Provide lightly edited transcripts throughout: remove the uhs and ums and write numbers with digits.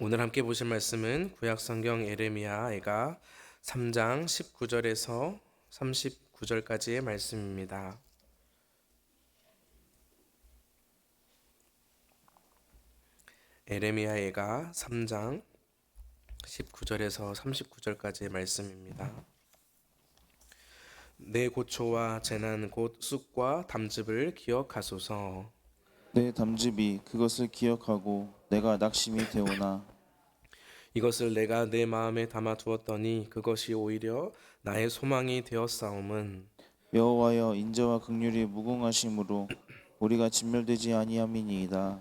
오늘 함께 보실 말씀은 구약성경 예레미야가 3장 19절에서 39절까지의 말씀입니다. 예레미야가 3장 19절에서 39절까지의 말씀입니다. 내 고초와 재난 곧 쑥과 담즙을 기억하소서. 내 담즙이 그것을 기억하고 내가 낙심이 되오나 이것을 내가 내 마음에 담아 두었더니 그것이 오히려 나의 소망이 되었사옴은 여호와여 인자와 긍휼이 무궁하심으로 우리가 진멸되지 아니함이니이다.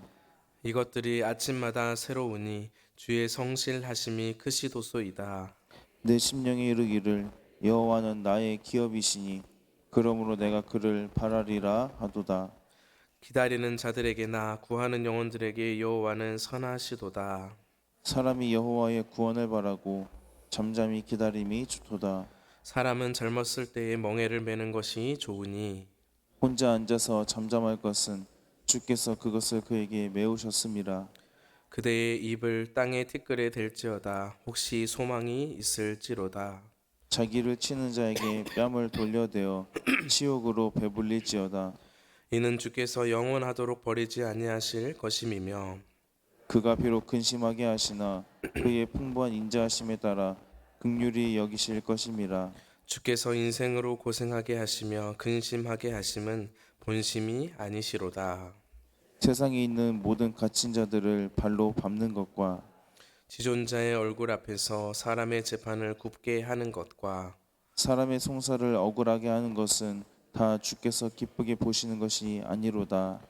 이것들이 아침마다 새로우니 주의 성실하심이 크시도소이다. 내 심령이 이르기를 여호와는 나의 기업이시니 그러므로 내가 그를 바라리라 하도다. 기다리는 자들에게나 구하는 영혼들에게 여호와는 선하시도다. 사람이 여호와의 구원을 바라고 잠잠히 기다림이 좋도다. 사람은 젊었을 때에 멍에를 매는 것이 좋으니 혼자 앉아서 잠잠할 것은 주께서 그것을 그에게 메우셨음이라. 그대의 입을 땅의 티끌에 댈지어다. 혹시 소망이 있을지로다. 자기를 치는 자에게 뺨을 돌려대어 치욕으로 배불릴지어다. 이는 주께서 영원하도록 버리지 아니하실 것임이며 그가 비록 근심하게 하시나 그의 풍부한 인자하심에 따라 긍휼히 여기실 것임이라. 주께서 인생으로 고생하게 하시며 근심하게 하심은 본심이 아니시로다. 세상에 있는 모든 갇힌 자들을 발로 밟는 것과 지존자의 얼굴 앞에서 사람의 재판을 굽게 하는 것과 사람의 송사를 억울하게 하는 것은 다 주께서 기쁘게 보시는 것이 아니로다.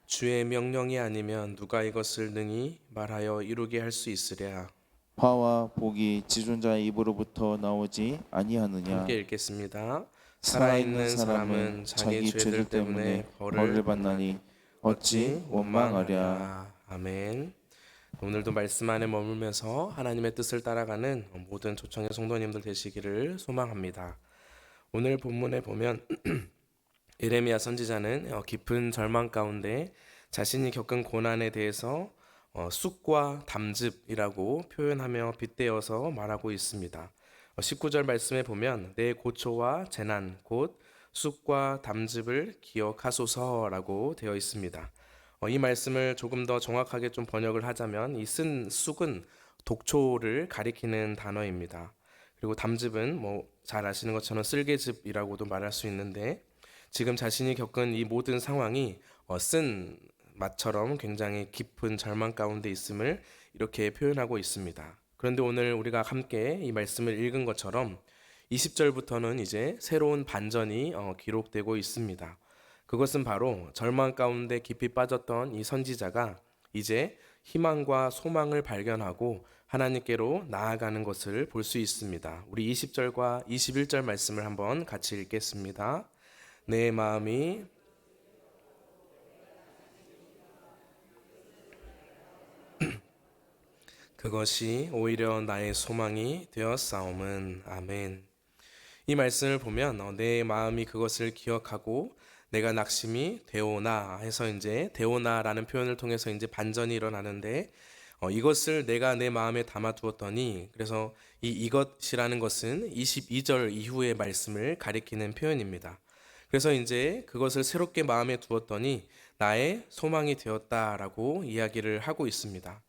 주의 명령이 아니면 누가 이것을 능히 말하여 이루게 할 수 있으랴. 화와 복이 지존자의 입으로부터 나오지 아니하느냐. 함께 읽겠습니다. 살아있는 살아있는 사람은 사람은 자기 자기 죄들 죄들 때문에 때문에 벌을 벌을 받나니 받나니 어찌 어찌 원망하랴. 원망하랴. 아멘. 오늘도 말씀 안에 머물면서 하나님의 뜻을 따라가는 모든 초청의 성도님들 되시기를 소망합니다. 오늘 본문에 보면 예레미야 선지자는 깊은 절망 가운데 자신이 겪은 고난에 대해서 쑥과 담즙이라고 표현하며 빗대어서 말하고 있습니다. 19절 말씀에 보면 내 고초와 재난 곧 쑥과 담즙을 기억하소서라고 되어 있습니다. 이 말씀을 조금 더 정확하게 좀 번역을 하자면 이 쓴 쑥은 독초를 가리키는 단어입니다. 그리고 담즙은 뭐 잘 아시는 것처럼 쓸개즙이라고도 말할 수 있는데 지금 자신이 겪은 이 모든 상황이 쓴 맛처럼 굉장히 깊은 절망 가운데 있음을 이렇게 표현하고 있습니다. 그런데 오늘 우리가 함께 이 말씀을 읽은 것처럼 20절부터는 이제 새로운 반전이 기록되고 있습니다. 그것은 바로 절망 가운데 깊이 빠졌던 이 선지자가 이제 희망과 소망을 발견하고 하나님께로 나아가는 것을 볼 수 있습니다. 우리 20절과 21절 말씀을 한번 같이 읽겠습니다. 내 마음이 그것이 오히려 나의 소망이 되었사옴은 아멘. 이 말씀을 보면 내 마음이 그것을 기억하고 내가 낙심이 되오나 해서 이제 되오나라는 표현을 통해서 이제 반전이 일어나는데 이것을 내가 내 마음에 담아두었더니 그래서 이것이라는 것은 22절 이후의 말씀을 가리키는 표현입니다. 그래서 이제 그것을 새롭게 마음에 두었더니 나의 소망이 되었다라고 이야기를 하고 있습니다.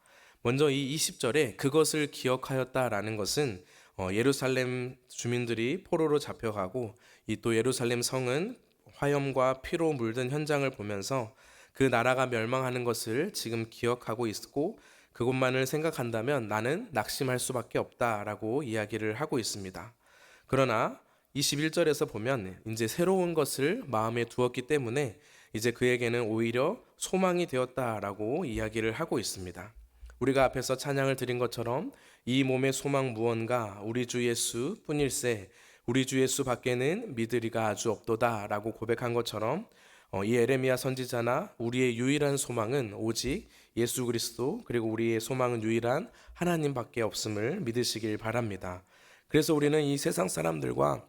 먼저 이 20절에 그것을 기억하였다라는 것은 예루살렘 주민들이 포로로 잡혀가고 이 또 예루살렘 성은 화염과 피로 물든 현장을 보면서 그 나라가 멸망하는 것을 지금 기억하고 있고 그것만을 생각한다면 나는 낙심할 수밖에 없다라고 이야기를 하고 있습니다. 그러나 21절에서 보면 이제 새로운 것을 마음에 두었기 때문에 이제 그에게는 오히려 소망이 되었다라고 이야기를 하고 있습니다. 우리가 앞에서 찬양을 드린 것처럼 이 몸의 소망 무언가 우리 주 예수 뿐일세 우리 주 예수 밖에는 믿으리가 아주 없도다라고 고백한 것처럼 이 에레미야 선지자나 우리의 유일한 소망은 오직 예수 그리스도 그리고 우리의 소망은 유일한 하나님밖에 없음을 믿으시길 바랍니다. 그래서 우리는 이 세상 사람들과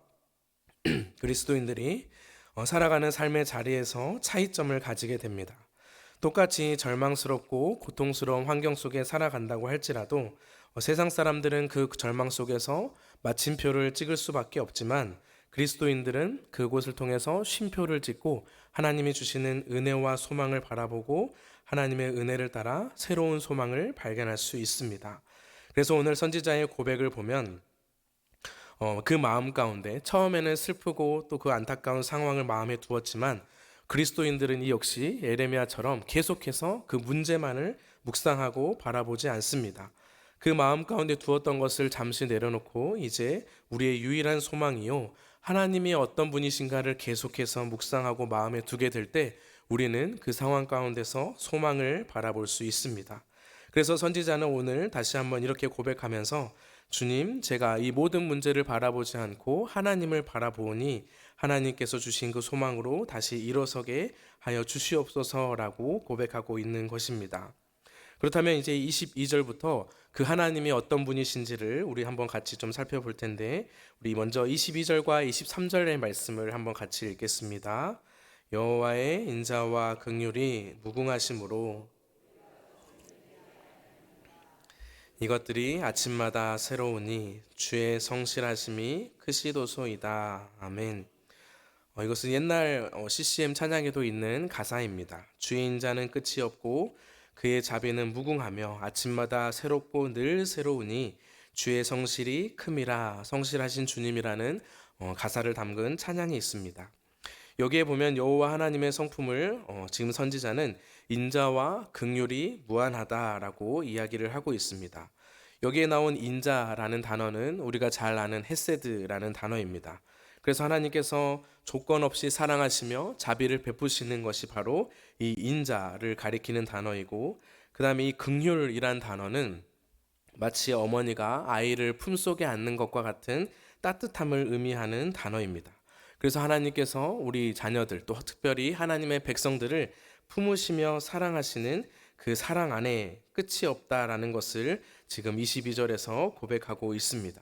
그리스도인들이 살아가는 삶의 자리에서 차이점을 가지게 됩니다. 똑같이 절망스럽고 고통스러운 환경 속에 살아간다고 할지라도 세상 사람들은 그 절망 속에서 마침표를 찍을 수밖에 없지만 그리스도인들은 그곳을 통해서 쉼표를 찍고 하나님이 주시는 은혜와 소망을 바라보고 하나님의 은혜를 따라 새로운 소망을 발견할 수 있습니다. 그래서 오늘 선지자의 고백을 보면 그 마음 가운데 처음에는 슬프고 또 그 안타까운 상황을 마음에 두었지만 그리스도인들은 이 역시 예레미야처럼 계속해서 그 문제만을 묵상하고 바라보지 않습니다. 그 마음 가운데 두었던 것을 잠시 내려놓고 이제 우리의 유일한 소망이요, 하나님이 어떤 분이신가를 계속해서 묵상하고 마음에 두게 될 때 우리는 그 상황 가운데서 소망을 바라볼 수 있습니다. 그래서 선지자는 오늘 다시 한번 이렇게 고백하면서 주님, 제가 이 모든 문제를 바라보지 않고 하나님을 바라보니 하나님께서 주신 그 소망으로 다시 일어서게 하여 주시옵소서라고 고백하고 있는 것입니다. 그렇다면 이제 22절부터 그 하나님이 어떤 분이신지를 우리 한번 같이 좀 살펴볼 텐데, 우리 먼저 22절과 23절의 말씀을 한번 같이 읽겠습니다. 여호와의 인자와 긍휼이 무궁하심으로 이것들이 아침마다 새로우니 주의 성실하심이 크시도소이다. 아멘. 이것은 옛날 CCM 찬양에도 있는 가사입니다. 주의 인자는 끝이 없고 그의 자비는 무궁하며 아침마다 새롭고 늘 새로우니 주의 성실이 큼이라. 성실하신 주님이라는 가사를 담근 찬양이 있습니다. 여기에 보면 여호와 하나님의 성품을 지금 선지자는 인자와 긍휼이 무한하다라고 이야기를 하고 있습니다. 여기에 나온 인자라는 단어는 우리가 잘 아는 헤세드라는 단어입니다. 그래서 하나님께서 조건 없이 사랑하시며 자비를 베푸시는 것이 바로 이 인자를 가리키는 단어이고, 그 다음에 이 긍휼이란 단어는 마치 어머니가 아이를 품속에 안는 것과 같은 따뜻함을 의미하는 단어입니다. 그래서 하나님께서 우리 자녀들, 또 특별히 하나님의 백성들을 품으시며 사랑하시는 그 사랑 안에 끝이 없다라는 것을 지금 22절에서 고백하고 있습니다.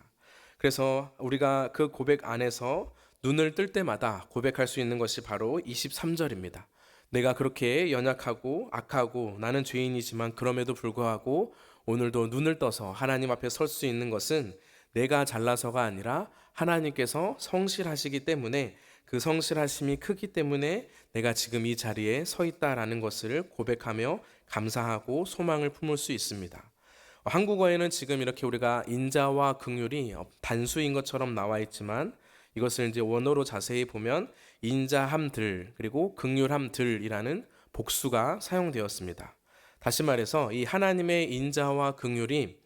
그래서 우리가 그 고백 안에서 눈을 뜰 때마다 고백할 수 있는 것이 바로 23절입니다. 내가 그렇게 연약하고 악하고 나는 죄인이지만 그럼에도 불구하고 오늘도 눈을 떠서 하나님 앞에 설 수 있는 것은 내가 잘나서가 아니라 하나님께서 성실하시기 때문에, 그 성실하심이 크기 때문에 내가 지금 이 자리에 서 있다라는 것을 고백하며 감사하고 소망을 품을 수 있습니다. 한국어에는 지금 이렇게 우리가 인자와 긍휼이 단수인 것처럼 나와 있지만 이것을 이제 원어로 자세히 보면 인자함들 그리고 긍휼함들이라는 복수가 사용되었습니다. 다시 말해서 이 하나님의 인자와 긍휼이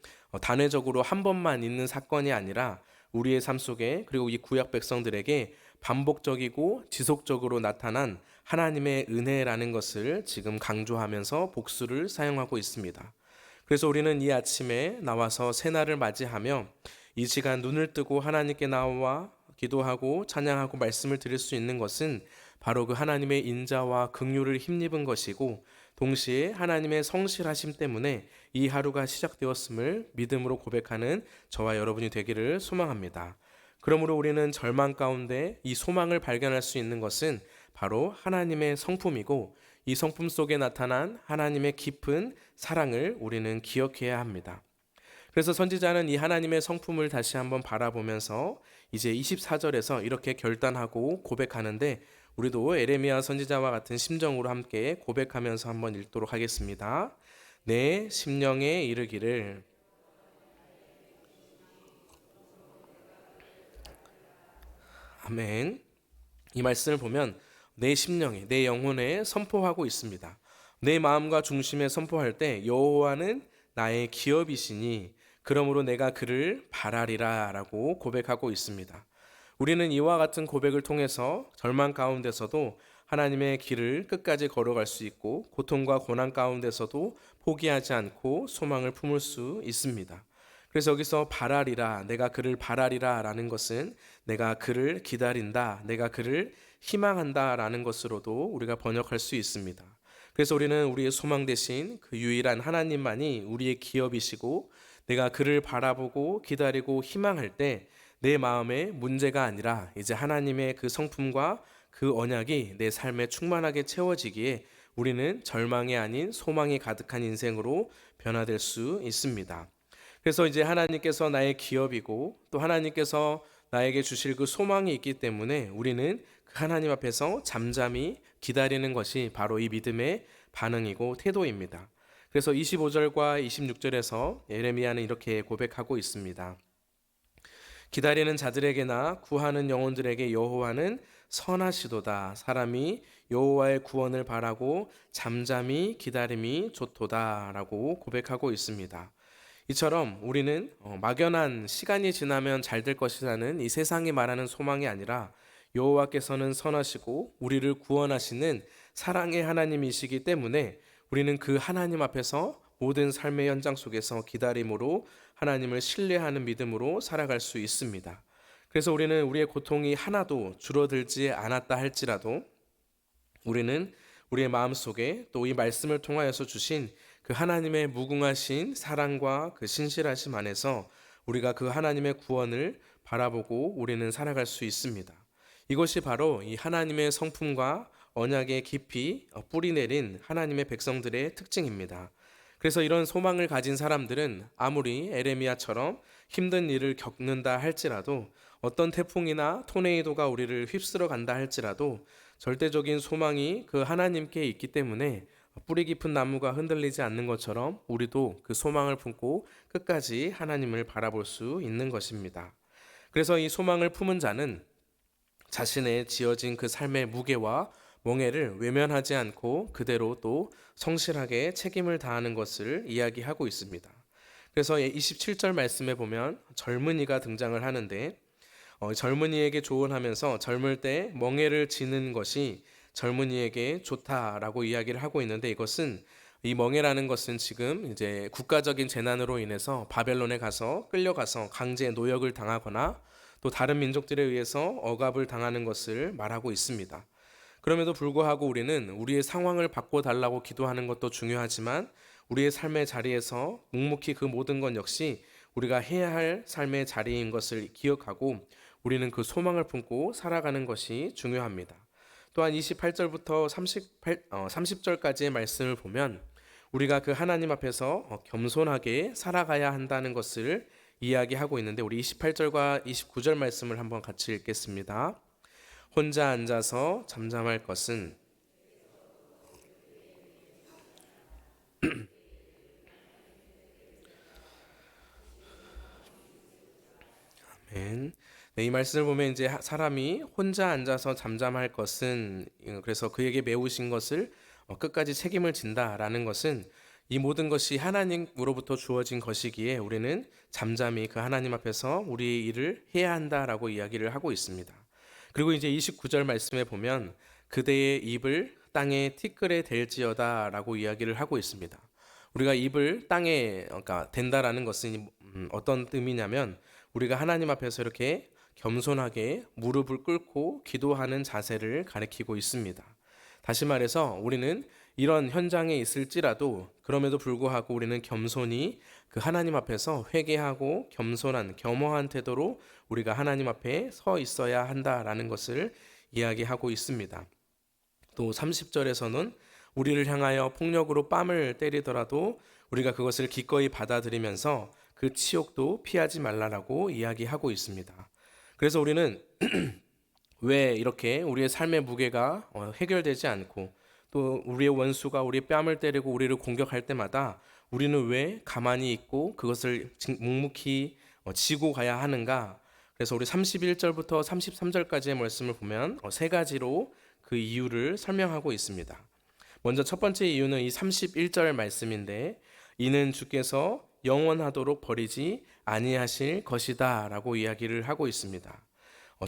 단회적으로 한 번만 있는 사건이 아니라 우리의 삶 속에, 그리고 이 구약 백성들에게 반복적이고 지속적으로 나타난 하나님의 은혜라는 것을 지금 강조하면서 복수를 사용하고 있습니다. 그래서 우리는 이 아침에 나와서 새날을 맞이하며 이 시간 눈을 뜨고 하나님께 나와 기도하고 찬양하고 말씀을 드릴 수 있는 것은 바로 그 하나님의 인자와 긍휼을 힘입은 것이고, 동시에 하나님의 성실하심 때문에 이 하루가 시작되었음을 믿음으로 고백하는 저와 여러분이 되기를 소망합니다. 그러므로 우리는 절망 가운데 이 소망을 발견할 수 있는 것은 바로 하나님의 성품이고, 이 성품 속에 나타난 하나님의 깊은 사랑을 우리는 기억해야 합니다. 그래서 선지자는 이 하나님의 성품을 다시 한번 바라보면서 이제 24절에서 이렇게 결단하고 고백하는데, 우리도 예레미야 선지자와 같은 심정으로 함께 고백하면서 한번 읽도록 하겠습니다. 내 심령에 이르기를 아멘. 이 말씀을 보면 내 심령에, 내 영혼에 선포하고 있습니다. 내 마음과 중심에 선포할 때 여호와는 나의 기업이시니 그러므로 내가 그를 바라리라 라고 고백하고 있습니다. 우리는 이와 같은 고백을 통해서 절망 가운데서도 하나님의 길을 끝까지 걸어갈 수 있고, 고통과 고난 가운데서도 포기하지 않고 소망을 품을 수 있습니다. 그래서 여기서 바라리라, 내가 그를 바라리라 라는 것은 내가 그를 기다린다, 내가 그를 희망한다 라는 것으로도 우리가 번역할 수 있습니다. 그래서 우리는 우리의 소망 대신 그 유일한 하나님만이 우리의 기업이시고, 내가 그를 바라보고 기다리고 희망할 때 내 마음에 문제가 아니라 이제 하나님의 그 성품과 그 언약이 내 삶에 충만하게 채워지기에 우리는 절망이 아닌 소망이 가득한 인생으로 변화될 수 있습니다. 그래서 이제 하나님께서 나의 기업이고 또 하나님께서 나에게 주실 그 소망이 있기 때문에 우리는 그 하나님 앞에서 잠잠히 기다리는 것이 바로 이 믿음의 반응이고 태도입니다. 그래서 25절과 26절에서 예레미야는 이렇게 고백하고 있습니다. 기다리는 자들에게나 구하는 영혼들에게 여호와는 선하시도다. 사람이 여호와의 구원을 바라고 잠잠히 기다림이 좋도다라고 고백하고 있습니다. 이처럼 우리는 막연한 시간이 지나면 잘 될 것이라는 이 세상이 말하는 소망이 아니라 여호와께서는 선하시고 우리를 구원하시는 사랑의 하나님이시기 때문에 우리는 그 하나님 앞에서 모든 삶의 현장 속에서 기다림으로 하나님을 신뢰하는 믿음으로 살아갈 수 있습니다. 그래서 우리는 우리의 고통이 하나도 줄어들지 않았다 할지라도 우리는 우리의 마음속에 또 이 말씀을 통하여서 주신 그 하나님의 무궁하신 사랑과 그 신실하심 안에서 우리가 그 하나님의 구원을 바라보고 우리는 살아갈 수 있습니다. 이것이 바로 이 하나님의 성품과 언약에 깊이 뿌리 내린 하나님의 백성들의 특징입니다. 그래서 이런 소망을 가진 사람들은 아무리 에레미야처럼 힘든 일을 겪는다 할지라도 어떤 태풍이나 토네이도가 우리를 휩쓸어 간다 할지라도 절대적인 소망이 그 하나님께 있기 때문에 뿌리 깊은 나무가 흔들리지 않는 것처럼 우리도 그 소망을 품고 끝까지 하나님을 바라볼 수 있는 것입니다. 그래서 이 소망을 품은 자는 자신의 지어진 그 삶의 무게와 멍해를 외면하지 않고 그대로 또 성실하게 책임을 다하는 것을 이야기하고 있습니다. 그래서 27절 말씀에 보면 젊은이가 등장을 하는데 젊은이에게 조언하면서 젊을 때 멍해를 지는 것이 젊은이에게 좋다라고 이야기를 하고 있는데 이것은 이 멍해라는 것은 지금 이제 국가적인 재난으로 인해서 바벨론에 가서 끌려가서 강제 노역을 당하거나 또 다른 민족들에 의해서 억압을 당하는 것을 말하고 있습니다. 그럼에도 불구하고 우리는 우리의 상황을 바꿔달라고 기도하는 것도 중요하지만 우리의 삶의 자리에서 묵묵히 그 모든 것 역시 우리가 해야 할 삶의 자리인 것을 기억하고 우리는 그 소망을 품고 살아가는 것이 중요합니다. 또한 28절부터 30절까지의 말씀을 보면 우리가 그 하나님 앞에서 겸손하게 살아가야 한다는 것을 이야기하고 있는데 우리 28절과 29절 말씀을 한번 같이 읽겠습니다. 혼자 앉아서 잠잠할 것은 아멘. 네, 이 말씀을 보면 이제 사람이 혼자 앉아서 잠잠할 것은 그래서 그에게 메우신 것을 끝까지 책임을 진다라는 것은 이 모든 것이 하나님으로부터 주어진 것이기에 우리는 잠잠히 그 하나님 앞에서 우리의 일을 해야 한다라고 이야기를 하고 있습니다. 그리고 이제 29절 말씀에 보면 그대의 입을 땅에 티끌에 댈지어다라고 이야기를 하고 있습니다. 우리가 입을 땅에 그러니까 댄다라는 것은 어떤 의미냐면 우리가 하나님 앞에서 이렇게 겸손하게 무릎을 꿇고 기도하는 자세를 가리키고 있습니다. 다시 말해서 우리는 이런 현장에 있을지라도 그럼에도 불구하고 우리는 겸손히 그 하나님 앞에서 회개하고 겸손한 겸허한 태도로 우리가 하나님 앞에 서 있어야 한다라는 것을 이야기하고 있습니다. 또 30절에서는 우리를 향하여 폭력으로 뺨을 때리더라도 우리가 그것을 기꺼이 받아들이면서 그 치욕도 피하지 말라라고 이야기하고 있습니다. 그래서 우리는 왜 이렇게 우리의 삶의 무게가 해결되지 않고 또 우리의 원수가 우리의 뺨을 때리고 우리를 공격할 때마다 우리는 왜 가만히 있고 그것을 묵묵히 지고 가야 하는가? 그래서 우리 31절부터 33절까지의 말씀을 보면 세 가지로 그 이유를 설명하고 있습니다. 먼저 첫 번째 이유는 이 31절 말씀인데 이는 주께서 영원하도록 버리지 아니하실 것이다 라고 이야기를 하고 있습니다.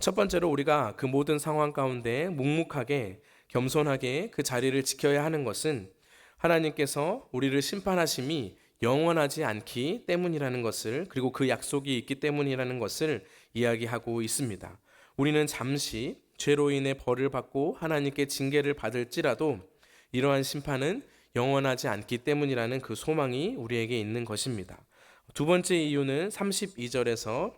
첫 번째로 우리가 그 모든 상황 가운데 묵묵하게 겸손하게 그 자리를 지켜야 하는 것은 하나님께서 우리를 심판하심이 영원하지 않기 때문이라는 것을 그리고 그 약속이 있기 때문이라는 것을 이야기하고 있습니다. 우리는 잠시 죄로 인해 벌을 받고 하나님께 징계를 받을지라도 이러한 심판은 영원하지 않기 때문이라는 그 소망이 우리에게 있는 것입니다. 두 번째 이유는 32절에서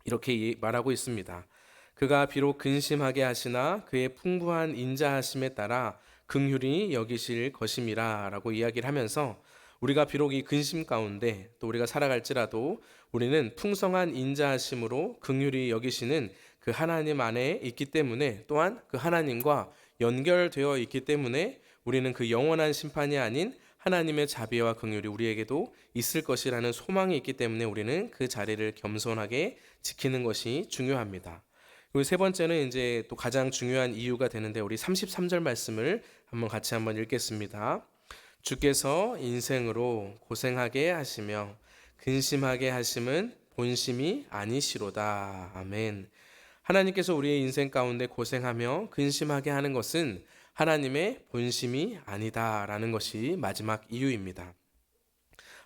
이렇게 말하고 있습니다. 그가 비록 근심하게 하시나 그의 풍부한 인자하심에 따라 긍휼히 여기실 것임이라라고 이야기를 하면서 우리가 비록 이 근심 가운데 또 우리가 살아갈지라도 우리는 풍성한 인자하심으로 긍휼히 여기시는 그 하나님 안에 있기 때문에, 또한 그 하나님과 연결되어 있기 때문에 우리는 그 영원한 심판이 아닌 하나님의 자비와 긍휼이 우리에게도 있을 것이라는 소망이 있기 때문에 우리는 그 자리를 겸손하게 지키는 것이 중요합니다. 그리고 세 번째는 이제 또 가장 중요한 이유가 되는데, 우리 33절 말씀을 같이 읽겠습니다. 주께서 인생으로 고생하게 하시며 근심하게 하심은 본심이 아니시로다. 아멘. 하나님께서 우리의 인생 가운데 고생하며 근심하게 하는 것은 하나님의 본심이 아니다라는 것이 마지막 이유입니다.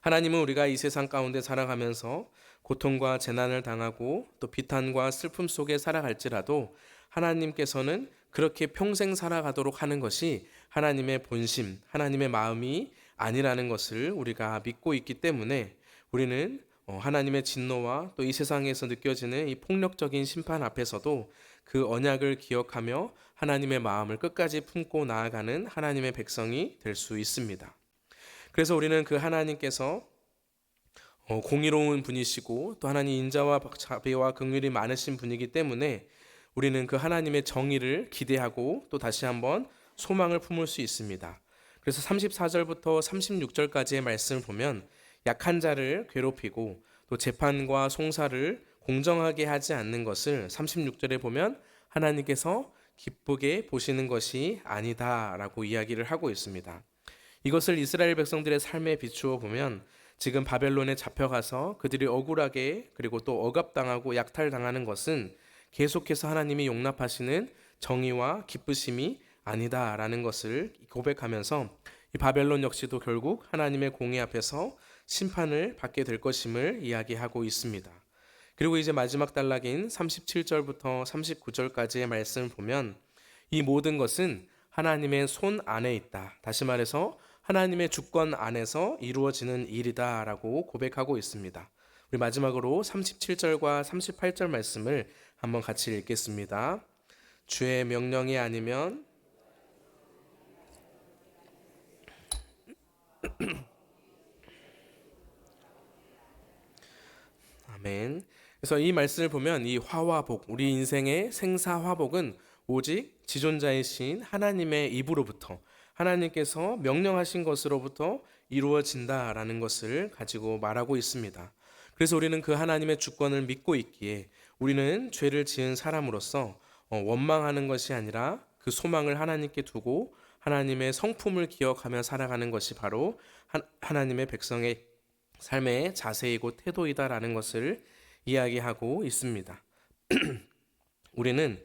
하나님은 우리가 이 세상 가운데 살아가면서 고통과 재난을 당하고 또 비탄과 슬픔 속에 살아갈지라도 하나님께서는 그렇게 평생 살아가도록 하는 것이 하나님의 본심, 하나님의 마음이 아니라는 것을 우리가 믿고 있기 때문에 우리는 하나님의 진노와 또 이 세상에서 느껴지는 이 폭력적인 심판 앞에서도 그 언약을 기억하며 하나님의 마음을 끝까지 품고 나아가는 하나님의 백성이 될 수 있습니다. 그래서 우리는 그 하나님께서 공의로운 분이시고 또 하나님 인자와 자비와 긍휼이 많으신 분이기 때문에 우리는 그 하나님의 정의를 기대하고 또 다시 한번 소망을 품을 수 있습니다. 그래서 34절부터 36절까지의 말씀을 보면 약한 자를 괴롭히고 또 재판과 송사를 공정하게 하지 않는 것을 36절에 보면 하나님께서 기쁘게 보시는 것이 아니다라고 이야기를 하고 있습니다. 이것을 이스라엘 백성들의 삶에 비추어 보면 지금 바벨론에 잡혀가서 그들이 억울하게 그리고 또 억압당하고 약탈당하는 것은 계속해서 하나님이 용납하시는 정의와 기쁘심이 아니다라는 것을 고백하면서 이 바벨론 역시도 결국 하나님의 공의 앞에서 심판을 받게 될 것임을 이야기하고 있습니다. 그리고 이제 마지막 단락인 37절부터 39절까지의 말씀을 보면 이 모든 것은 하나님의 손 안에 있다. 다시 말해서 하나님의 주권 안에서 이루어지는 일이다라고 고백하고 있습니다. 우리 마지막으로 37절과 38절 말씀을 한번 같이 읽겠습니다. 주의 명령이 아니면 아멘. 그래서 이 말씀을 보면 이 화와 복, 우리 인생의 생사화복은 오직 지존자이신 하나님의 입으로부터, 하나님께서 명령하신 것으로부터 이루어진다라는 것을 가지고 말하고 있습니다. 그래서 우리는 그 하나님의 주권을 믿고 있기에 우리는 죄를 지은 사람으로서 원망하는 것이 아니라 그 소망을 하나님께 두고 하나님의 성품을 기억하며 살아가는 것이 바로 하나님의 백성의 삶의 자세이고 태도이다라는 것을 이야기하고 있습니다. 우리는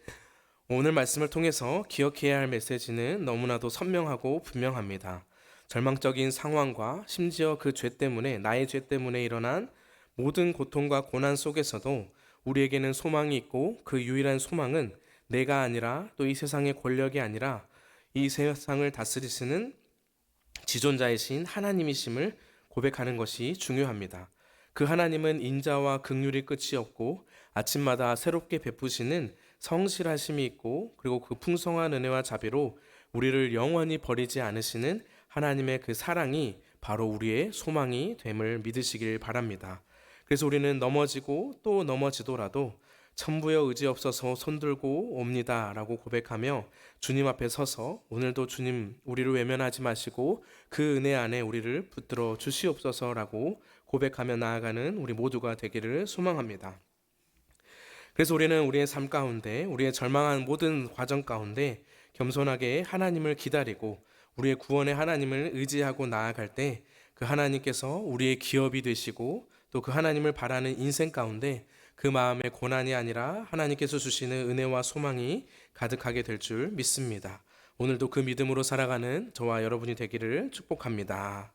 오늘 말씀을 통해서 기억해야 할 메시지는 너무나도 선명하고 분명합니다. 절망적인 상황과 심지어 그 죄 때문에, 나의 죄 때문에 일어난 모든 고통과 고난 속에서도 우리에게는 소망이 있고 그 유일한 소망은 내가 아니라 또 이 세상의 권력이 아니라 이 세상을 다스리시는 지존자이신 하나님이심을 고백하는 것이 중요합니다. 그 하나님은 인자와 긍휼이 끝이 없고 아침마다 새롭게 베푸시는 성실하심이 있고 그리고 그 풍성한 은혜와 자비로 우리를 영원히 버리지 않으시는 하나님의 그 사랑이 바로 우리의 소망이 됨을 믿으시길 바랍니다. 그래서 우리는 넘어지고 또 넘어지더라도 천부여 의지 없어서 손들고 옵니다 라고 고백하며 주님 앞에 서서 오늘도 주님 우리를 외면하지 마시고 그 은혜 안에 우리를 붙들어 주시옵소서 라고 고백하며 나아가는 우리 모두가 되기를 소망합니다. 그래서 우리는 우리의 삶 가운데, 우리의 절망한 모든 과정 가운데 겸손하게 하나님을 기다리고 우리의 구원의 하나님을 의지하고 나아갈 때 그 하나님께서 우리의 기업이 되시고 또 그 하나님을 바라는 인생 가운데 그 마음에 고난이 아니라 하나님께서 주시는 은혜와 소망이 가득하게 될 줄 믿습니다. 오늘도 그 믿음으로 살아가는 저와 여러분이 되기를 축복합니다.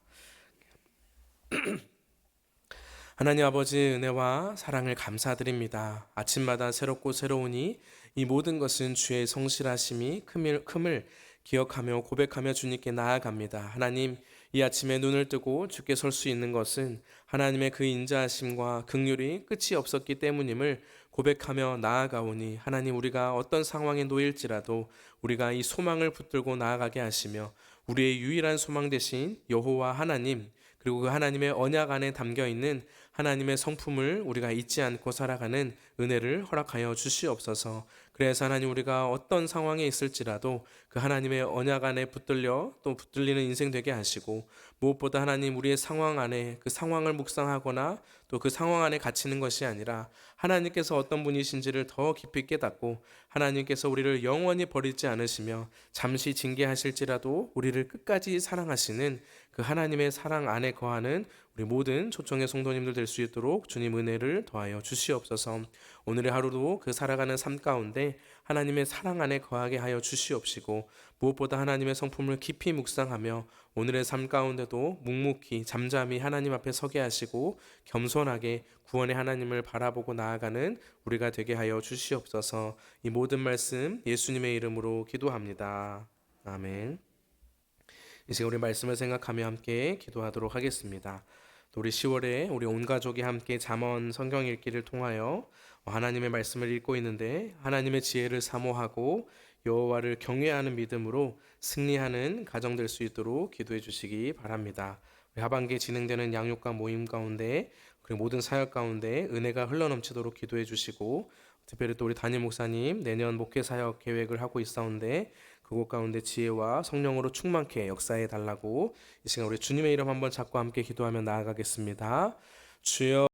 하나님 아버지 은혜와 사랑을 감사드립니다. 아침마다 새롭고 새로우니 이 모든 것은 주의 성실하심이 큼을 기억하며 고백하며 주님께 나아갑니다. 하나님, 이 아침에 눈을 뜨고 주께 설 수 있는 것은 하나님의 그 인자하심과 긍휼이 끝이 없었기 때문임을 고백하며 나아가오니, 하나님, 우리가 어떤 상황에 놓일지라도 우리가 이 소망을 붙들고 나아가게 하시며 우리의 유일한 소망 되신 여호와 하나님, 그리고 그 하나님의 언약 안에 담겨 있는 하나님의 성품을 우리가 잊지 않고 살아가는 은혜를 허락하여 주시옵소서. 그래서 하나님, 우리가 어떤 상황에 있을지라도 그 하나님의 언약 안에 붙들려 또 붙들리는 인생 되게 하시고, 무엇보다 하나님, 우리의 상황 안에 그 상황을 묵상하거나 또 그 상황 안에 갇히는 것이 아니라 하나님께서 어떤 분이신지를 더 깊이 깨닫고 하나님께서 우리를 영원히 버리지 않으시며 잠시 징계하실지라도 우리를 끝까지 사랑하시는 그 하나님의 사랑 안에 거하는 우리 모든 초청의 성도님들 될 수 있도록 주님 은혜를 더하여 주시옵소서. 오늘의 하루도 그 살아가는 삶 가운데 하나님의 사랑 안에 거하게 하여 주시옵시고, 무엇보다 하나님의 성품을 깊이 묵상하며 오늘의 삶 가운데도 묵묵히 잠잠히 하나님 앞에 서게 하시고 겸손하게 구원의 하나님을 바라보고 나아가는 우리가 되게 하여 주시옵소서. 이 모든 말씀 예수님의 이름으로 기도합니다. 아멘. 이제 우리 말씀을 생각하며 함께 기도하도록 하겠습니다. 또 우리 10월에 우리 온 가족이 함께 잠언 성경 읽기를 통하여 하나님의 말씀을 읽고 있는데, 하나님의 지혜를 사모하고 여호와를 경외하는 믿음으로 승리하는 가정 될 수 있도록 기도해 주시기 바랍니다. 우리 하반기에 진행되는 양육과 모임 가운데 그리고 모든 사역 가운데 은혜가 흘러넘치도록 기도해 주시고, 특별히 또 우리 담임 목사님 내년 목회 사역 계획을 하고 있사온데 그곳 가운데 지혜와 성령으로 충만케 역사해 달라고 이 시간 우리 주님의 이름 한번 잡고 함께 기도하며 나아가겠습니다. 주여